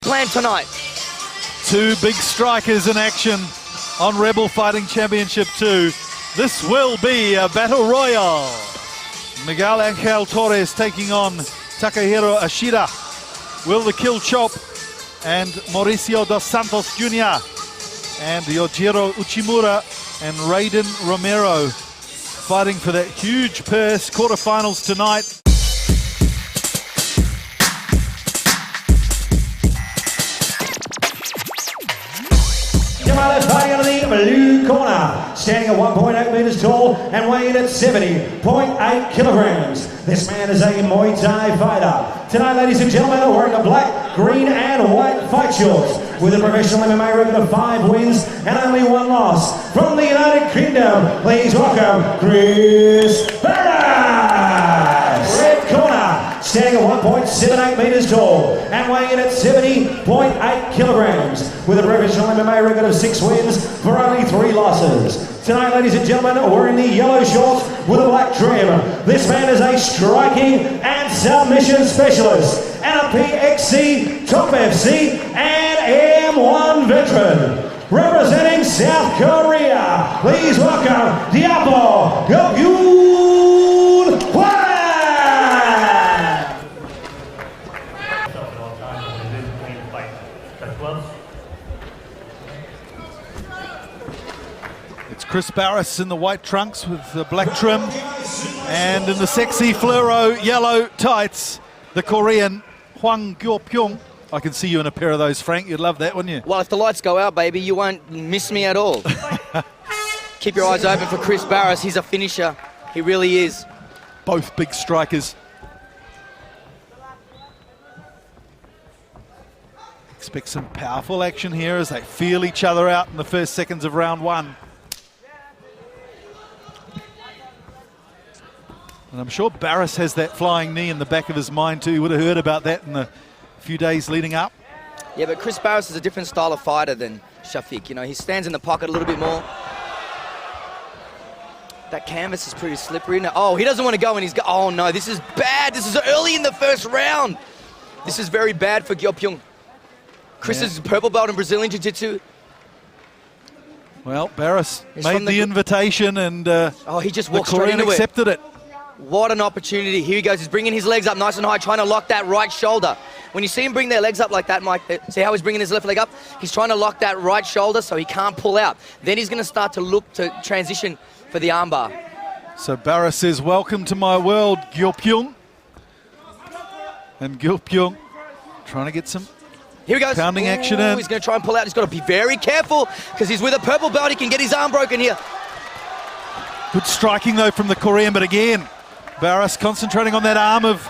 clan tonight. Two big strikers in action on Rebel Fighting Championship 2. This will be a battle royal. Miguel Angel Torres taking on Takahiro Ashida. Will the Kill Chop and Mauricio dos Santos Jr. and Yojiro Uchimura and Raiden Romero fighting for that huge purse. Quarterfinals tonight. Fighting out of the blue corner, standing at 1.8 metres tall and weighing at 70.8 kilograms. This man is a Muay Thai fighter. Tonight, ladies and gentlemen, wearing the black, green and white fight shorts with a professional MMA record of 5 wins and only 1 loss. From the United Kingdom, please welcome Kris Barras. Red corner, standing at 1.78 metres tall and weighing in at 70.8 kilograms with a professional MMA record of 6 wins for only 3 losses. Tonight, ladies and gentlemen, wearing the yellow shorts with a black trim. This man is a striking and submission specialist and a PXC, Top FC and M1 veteran. Representing South Korea, please welcome Diablo Pyung Hwang. It's Kris Barras in the white trunks with the black trim, and in the sexy fluoro yellow tights, the Korean Hwang Pyung. I can see you in a pair of those, Frank. You'd love that, wouldn't you? Well, if the lights go out, baby, you won't miss me at all. Keep your eyes open for Kris Barras. He's a finisher. He really is. Both big strikers. Expect some powerful action here as they feel each other out in the first seconds of round 1. And I'm sure Barras has that flying knee in the back of his mind too. He would have heard about that in the few days leading up. Yeah, but Kris Barras is a different style of fighter than Shafiq. You know, he stands in the pocket a little bit more. That canvas is pretty slippery. Now, oh, he doesn't want to go, and he's oh no, this is bad. This is early in the first round. This is very bad for Pyung. Kris is purple belt in Brazilian Jiu-Jitsu. Well, Barras made the invitation, and he just walked straight Korean into accepted it. What an opportunity. Here he goes. He's bringing his legs up nice and high, trying to lock that right shoulder. When you see him bring their legs up like that, Mike, see how he's bringing his left leg up? He's trying to lock that right shoulder so he can't pull out. Then he's going to start to look to transition for the armbar. So Barras says, welcome to my world, Pyung. And Pyung trying to get some here he goes. Pounding action in. He's going to try and pull out. He's got to be very careful because he's with a purple belt. He can get his arm broken here. Good striking, though, from the Korean, but again, Barras concentrating on that arm of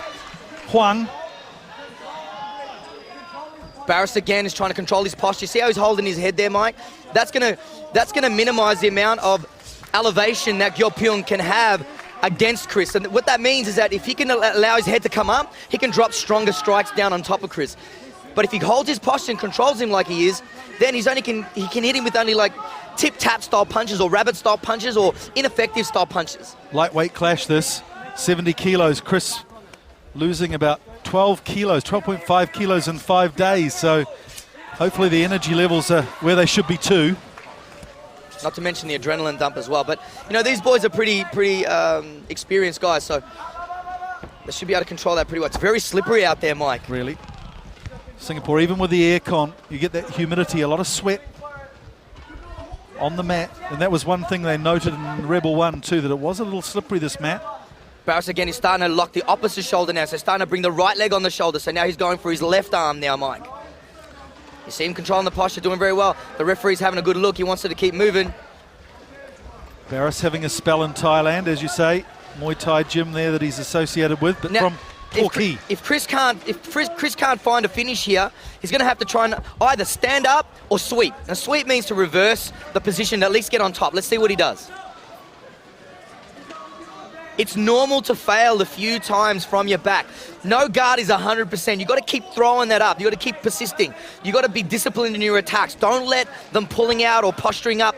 Hwang. Barras again is trying to control his posture. See how he's holding his head there, Mike? That's gonna minimize the amount of elevation that Pyung can have against Kris. And what that means is that if he can allow his head to come up, he can drop stronger strikes down on top of Kris. But if he holds his posture and controls him like he is, then he can hit him with only like tip-tap style punches or rabbit style punches or ineffective style punches. Lightweight clash this, 70 kilos. Kris losing about 12 kilos, 12.5 kilos in 5 days. So hopefully the energy levels are where they should be too. Not to mention the adrenaline dump as well. But, you know, these boys are pretty experienced guys, so they should be able to control that pretty well. It's very slippery out there, Mike. Really. Singapore, even with the aircon, you get that humidity, a lot of sweat on the mat. And that was one thing they noted in Rebel 1 too, that it was a little slippery, this mat. Barras again is starting to lock the opposite shoulder now, so starting to bring the right leg on the shoulder. So now he's going for his left arm now, Mike. You see him controlling the posture, doing very well. The referee's having a good look. He wants it to keep moving. Barras having a spell in Thailand, as you say. Muay Thai gym there that he's associated with, but now, from Torquay. If Kris can't find a finish here, he's going to have to try and either stand up or sweep. Now, sweep means to reverse the position, at least get on top. Let's see what he does. It's normal to fail a few times from your back. No guard is 100%. You've got to keep throwing that up. You've got to keep persisting. You've got to be disciplined in your attacks. Don't let them pulling out or posturing up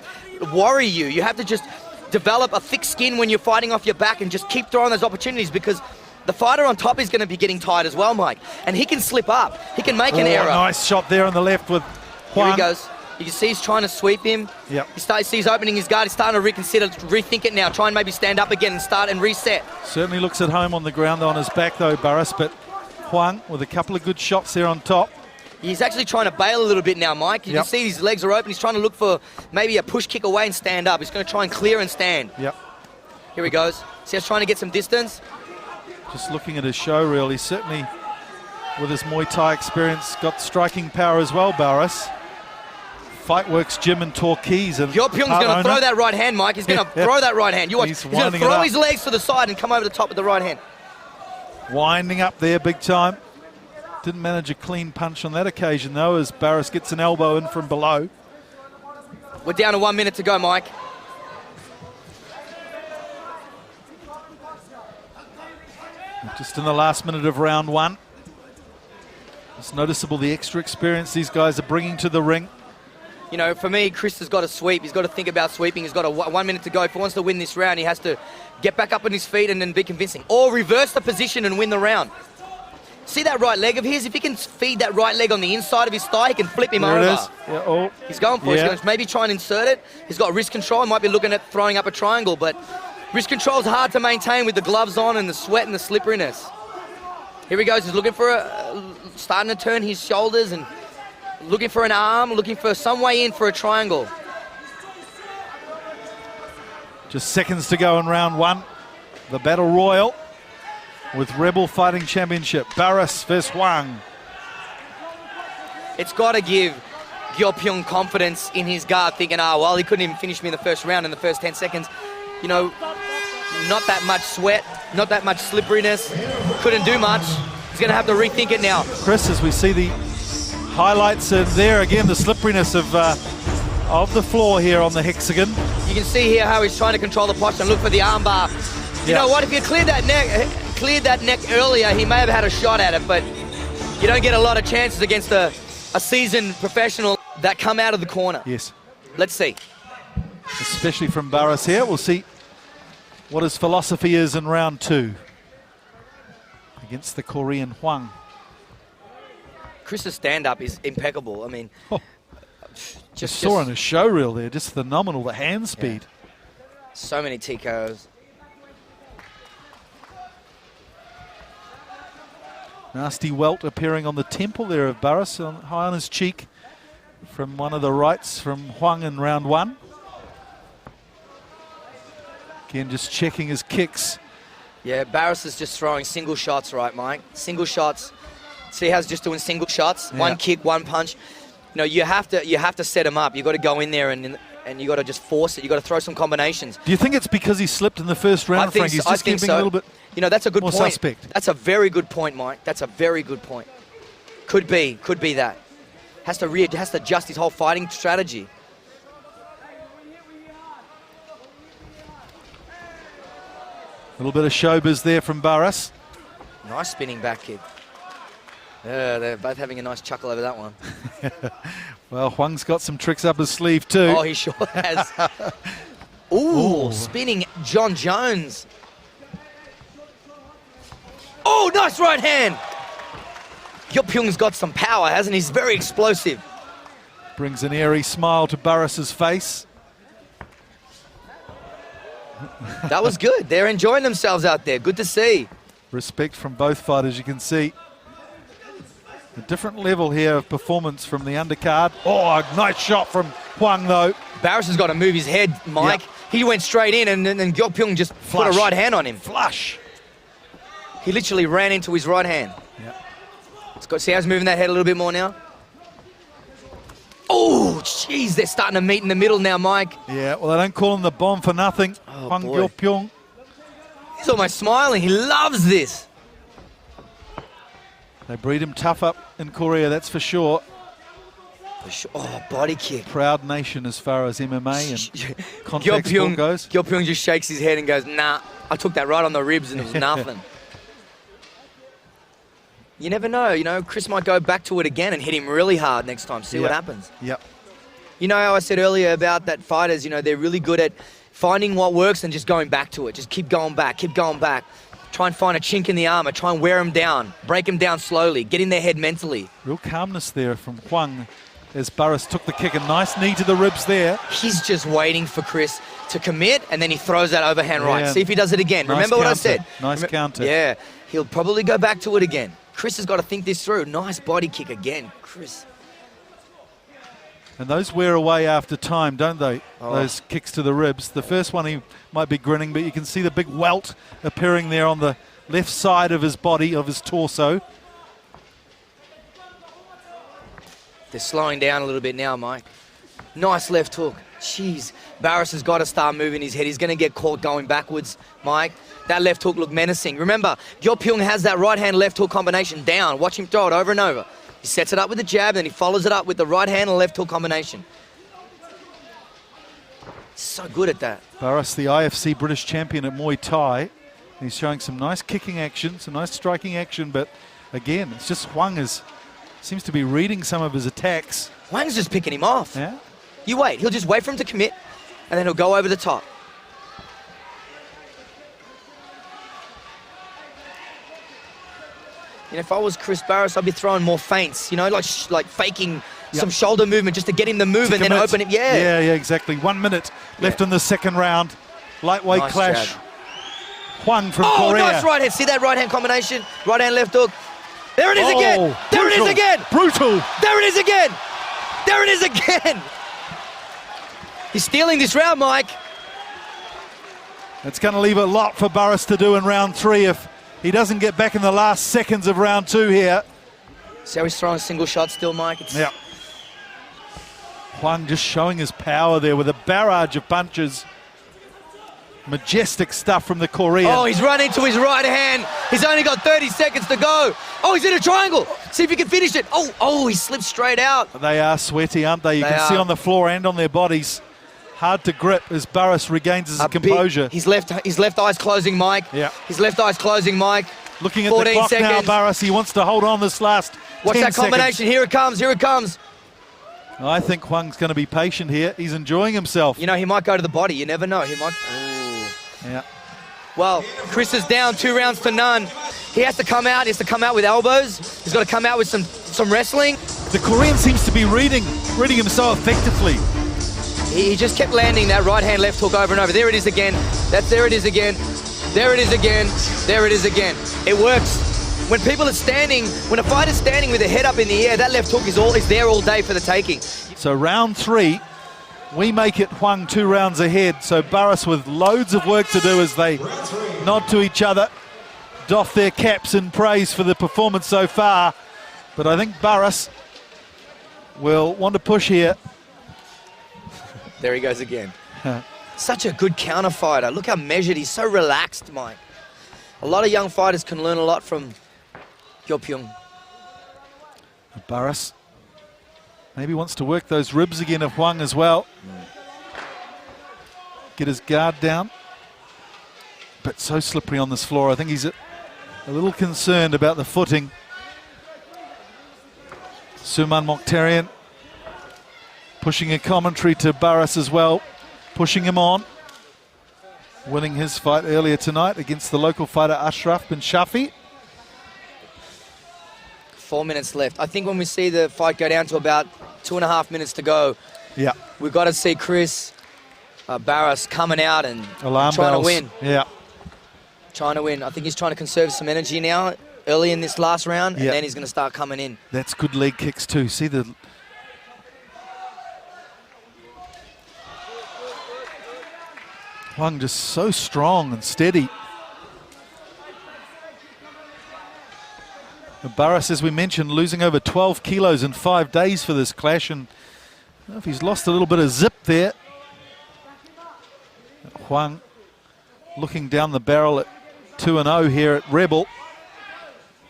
worry you. You have to just develop a thick skin when you're fighting off your back and just keep throwing those opportunities, because the fighter on top is going to be getting tired as well, Mike. And he can slip up. He can make an error. Nice shot there on the left with Hwang. Here he goes. You can see he's trying to sweep him. Yep. He sees opening his guard. He's starting to reconsider, rethink it now. Try and maybe stand up again and start and reset. Certainly looks at home on the ground on his back though, Barras, but Hwang with a couple of good shots there on top. He's actually trying to bail a little bit now, Mike. You can see his legs are open. He's trying to look for maybe a push kick away and stand up. He's going to try and clear and stand. Yep. Here he goes. See, he's trying to get some distance. Just looking at his show reel, he's certainly, with his Muay Thai experience, got striking power as well, Barras. Fightworks Gym and Torquay. And Pyung's going to throw that right hand, Mike. He's going to throw that right hand. You watch. He's going to throw his legs to the side and come over the top with the right hand. Winding up there big time. Didn't manage a clean punch on that occasion, though, as Barras gets an elbow in from below. We're down to 1 minute to go, Mike. Just in the last minute of round one. It's noticeable the extra experience these guys are bringing to the ring. You know, for me, Kris has got to sweep. He's got to think about sweeping. He's got 1 minute to go. If he wants to win this round, he has to get back up on his feet and then be convincing. Or reverse the position and win the round. See that right leg of his? If he can feed that right leg on the inside of his thigh, he can flip him over. There it is. Yeah, oh. He's going for it. He's going to maybe try and insert it. He's got wrist control. He might be looking at throwing up a triangle, but wrist control is hard to maintain with the gloves on and the sweat and the slipperiness. Here he goes. He's looking for starting to turn his shoulders and looking for an arm, looking for some way in for a triangle. Just seconds to go in round one. The Battle Royal with Rebel Fighting Championship. Barras vs Hwang. It's got to give Pyung confidence in his guard, thinking, well, he couldn't even finish me in the first round in the first 10 seconds. You know, not that much sweat, not that much slipperiness. Couldn't do much. He's going to have to rethink it now. Kris, as we see the highlights there again, the slipperiness of the floor here on the hexagon. You can see here how he's trying to control the posture and look for the armbar. You know what? If you cleared that neck earlier, he may have had a shot at it, but you don't get a lot of chances against a seasoned professional that come out of the corner. Yes. Let's see. Especially from Barras here. We'll see what his philosophy is in round two against the Korean Hwang. Kris's stand-up is impeccable. I mean, just saw on his show reel there, just phenomenal, the hand speed. Yeah. So many TKOs. Nasty welt appearing on the temple there of Barras, high on his cheek from one of the rights from Hwang in round one. Again, just checking his kicks. Yeah, Barras is just throwing single shots, right, Mike? Single shots. See how he's just doing single shots? Yeah. One kick, one punch. You know, you have to set him up. You've got to go in there and you got to just force it. You've got to throw some combinations. Do you think it's because he slipped in the first round, Frank? He's just getting a little bit You know, that's a good more point. Suspect. That's a very good point, Mike. That's a very good point. Could be that. Has to adjust his whole fighting strategy. A little bit of showbiz there from Barras. Nice spinning back kick. Yeah, they're both having a nice chuckle over that one. Well, Hwang's got some tricks up his sleeve too. Oh, he sure has. Ooh, spinning John Jones. Oh, nice right hand. Pyung's got some power, hasn't he? He's very explosive. Brings an airy smile to Barras's face. That was good. They're enjoying themselves out there. Good to see. Respect from both fighters, you can see. A different level here of performance from the undercard. Oh, a nice shot from Hwang, though. Barras has got to move his head, Mike. Yep. He went straight in, and then Pyung just put a right hand on him. Flush. He literally ran into his right hand. Yep. See how he's moving that head a little bit more now? Oh, jeez, they're starting to meet in the middle now, Mike. Yeah, well, they don't call him the bomb for nothing. Oh, Hwang Pyung. He's almost smiling. He loves this. They breed him tough up in Korea, that's for sure. Oh, body kick. Proud nation as far as MMA and contact sport goes. Pyung just shakes his head and goes, nah, I took that right on the ribs and it was nothing. You never know, you know, Kris might go back to it again and hit him really hard next time, see what happens. Yep. You know how I said earlier about that fighters, you know, they're really good at finding what works and just going back to it. Just keep going back, keep going back. Try and find a chink in the armor. Try and wear him down. Break him down slowly. Get in their head mentally. Real calmness there from Hwang as Barras took the kick. A nice knee to the ribs there. He's just waiting for Kris to commit, and then he throws that overhand right. Yeah. See if he does it again. Nice Remember what I counter. said? Nice counter. Yeah, he'll probably go back to it again. Kris has got to think this through. Nice body kick again, Kris. And those wear away after time, don't they? Oh. Those kicks to the ribs. The first one he might be grinning, but you can see the big welt appearing there on the left side of his body, of his torso. They're slowing down a little bit now, Mike. Nice left hook. Jeez. Barras has got to start moving his head. He's going to get caught going backwards, Mike. That left hook looked menacing. Remember, Pyung has that right hand left hook combination down. Watch him throw it over and over. He sets it up with the jab, and he follows it up with the right hand and left hook combination. So good at that. Barras, the IFC British champion at Muay Thai. He's showing some nice kicking action, some nice striking action, but again, it's just Hwang seems to be reading some of his attacks. Hwang's just picking him off. Yeah. You wait. He'll just wait for him to commit, and then he'll go over the top. You know, if I was Kris Barras, I'd be throwing more feints, you know, like faking some shoulder movement just to get him to move and then open it. Yeah, exactly. 1 minute left in the second round. Lightweight Nice clash. jab. Hwang from Oh, Korea. nice right hand. See that right hand combination? Right hand, left hook. There it is again. There it is again. Brutal. There it is again. There it is again. He's stealing this round, Mike. It's going to leave a lot for Barras to do in round 3 if he doesn't get back in the last seconds of round 2 here. See how he's throwing a single shot still, Mike? Yeah. Hwang just showing his power there with a barrage of punches. Majestic stuff from the Korean. Oh, he's run into his right hand. He's only got 30 seconds to go. Oh, he's in a triangle. See if he can finish it. Oh, he slipped straight out. They are sweaty, aren't they? You can see on the floor and on their bodies. Hard to grip as Barras regains his composure. His left eyes closing, Mike. Yeah. His left eyes closing, Mike. Looking at the clock now, Barras. He wants to hold on this last Watch 10 that combination. seconds. Here it comes. Here it comes. I think Hwang's going to be patient here. He's enjoying himself. You know, he might go to the body. You never know. He might. Yeah. Well, Kris is down 2 rounds to none. He has to come out. He has to come out with elbows. He's got to come out with some wrestling. The Korean seems to be reading him so effectively. He just kept landing that right hand, left hook over and over. There it is again. There it is again. There it is again. There it is again. It works. When people are standing, when a fighter's standing with their head up in the air, that left hook is there all day for the taking. So round 3, we make it Hwang 2 rounds ahead. So Barras with loads of work to do as they nod to each other, doff their caps in praise for the performance so far. But I think Barras will want to push here. There he goes again. Such a good counter fighter. Look how measured. He's so relaxed, Mike. A lot of young fighters can learn a lot from Pyung. Barras maybe wants to work those ribs again of Hwang as well. Get his guard down. But so slippery on this floor. I think he's a little concerned about the footing. Suman Mokhtarian pushing a commentary to Barras as well, pushing him on. Winning his fight earlier tonight against the local fighter Ashraf bin Shafi. 4 minutes left. I think when we see the fight go down to about 2.5 minutes to go, yeah, we've got to see Kris Barras coming out and alarm trying bells. to win. Yeah. Trying to win. I think he's trying to conserve some energy now early in this last round, and then he's going to start coming in. That's good leg kicks too. See the... Hwang just so strong and steady. Barras, as we mentioned, losing over 12 kilos in 5 days for this clash, and I don't know if he's lost a little bit of zip there. Hwang looking down the barrel at 2-0 here at Rebel.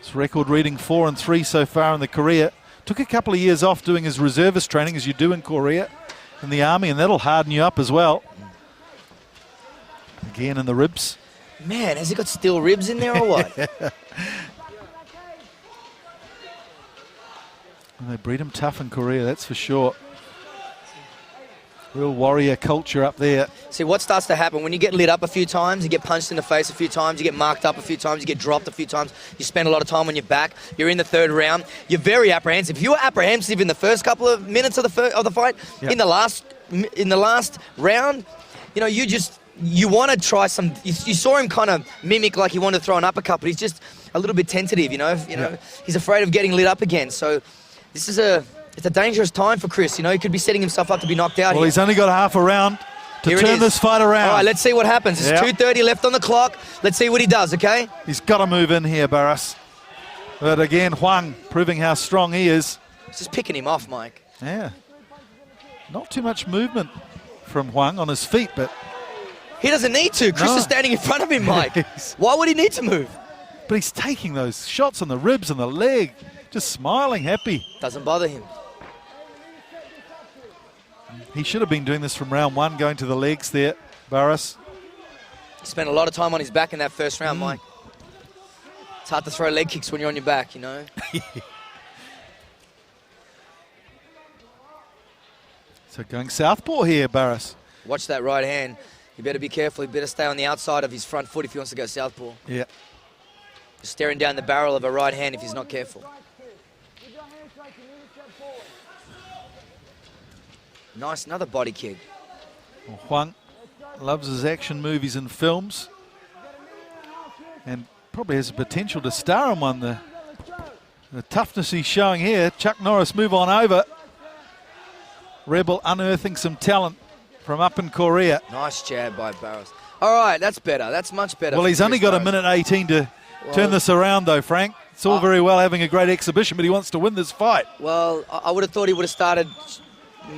His record reading 4-3 so far in the career. Took a couple of years off doing his reservist training, as you do in Korea, in the army, and that'll harden you up as well. Again in the ribs. Man, has he got steel ribs in there or what? And they breed him tough in Korea, that's for sure. Real warrior culture up there. See, what starts to happen when you get lit up a few times, you get punched in the face a few times, you get marked up a few times, you get dropped a few times, you spend a lot of time on your back, you're in the third round, you're very apprehensive. If you were apprehensive in the first couple of minutes of the fight, yep. in the last round, you know, you want to try some. You saw him kind of mimic like he wanted to throw an uppercut, but he's just a little bit tentative. You know, he's afraid of getting lit up again. So this is it's a dangerous time for Kris. You know, he could be setting himself up to be knocked out. Well, he's only got half a round to turn this fight around. All right, let's see what happens. It's 2:30 left on the clock. Let's see what he does. Okay. He's got to move in here, Barras. But again, Hwang proving how strong he is. It's just picking him off, Mike. Yeah. Not too much movement from Hwang on his feet, but he doesn't need to. Kris is standing in front of him, Mike. Why would he need to move? But he's taking those shots on the ribs and the leg, just smiling, happy. Doesn't bother him. He should have been doing this from round one, going to the legs there, Barras. He spent a lot of time on his back in that first round, Mike. It's hard to throw leg kicks when you're on your back, you know. So going southpaw here, Barras. Watch that right hand. You better be careful. You better stay on the outside of his front foot if he wants to go southpaw. Yeah. Just staring down the barrel of a right hand if he's not careful. Nice, another body kick. Well, Hwang loves his action movies and films, and probably has the potential to star in one. The toughness he's showing here. Chuck Norris move on over. Rebel unearthing some talent from up in Korea. Nice jab by Barras. All right, that's better. That's much better. Well, he's only got a minute 18 to turn this around, though, Frank. It's all very well having a great exhibition, but he wants to win this fight. Well, I would have thought he would have started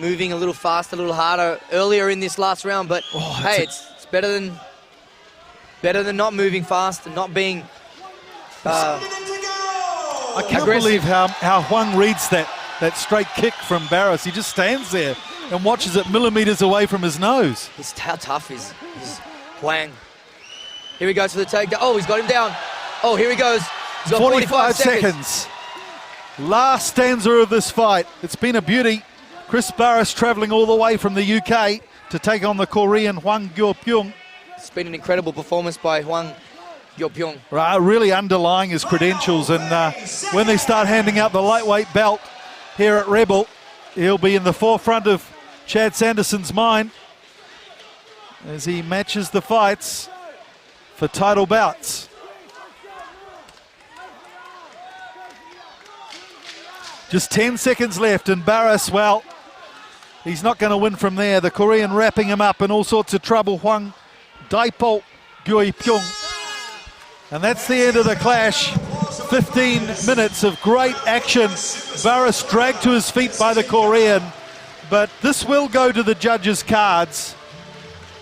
moving a little faster, a little harder earlier in this last round, but hey, it's better than not moving fast and not being I can't believe how Hwang reads that straight kick from Barras. He just stands there and watches it millimeters away from his nose. How tough is Hwang. Here he goes for the takedown. Oh, he's got him down. Oh, here he goes. He's got 45 seconds. Last stanza of this fight. It's been a beauty. Kris Barras travelling all the way from the UK to take on the Korean Hwang Pyung. It's been an incredible performance by Hwang Pyung. Right, really underlying his credentials, and when they start handing out the lightweight belt here at Rebel, he'll be in the forefront of Chad Sanderson's mind as he matches the fights for title bouts. Just 10 seconds left, and Barras, well, he's not going to win from there. The Korean wrapping him up in all sorts of trouble. Hwang Daipol Pyung. And that's the end of the clash. 15 minutes of great action. Barras dragged to his feet by the Korean, but this will go to the judges' cards.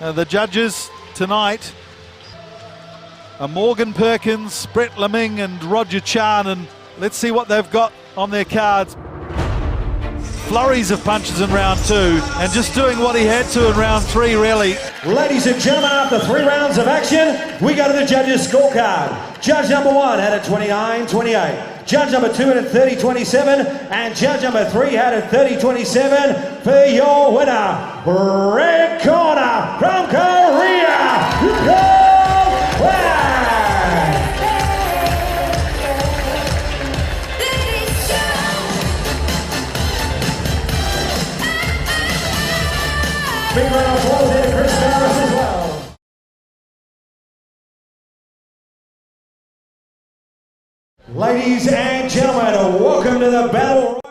The judges tonight are Morgan Perkins, Brett Leming and Roger Chan, and let's see what they've got on their cards. Flurries of punches in round two, and just doing what he had to in round three, really. Ladies and gentlemen, after 3 rounds of action, we go to the judges' scorecard. Judge number 1 had a 29-28. Judge number 2 had a 30-27. And judge number 3 had a 30-27 for your winner, red corner from Korea, Hwang. Big round of applause here to Kris Barras as well. Ladies and gentlemen, welcome to the battle.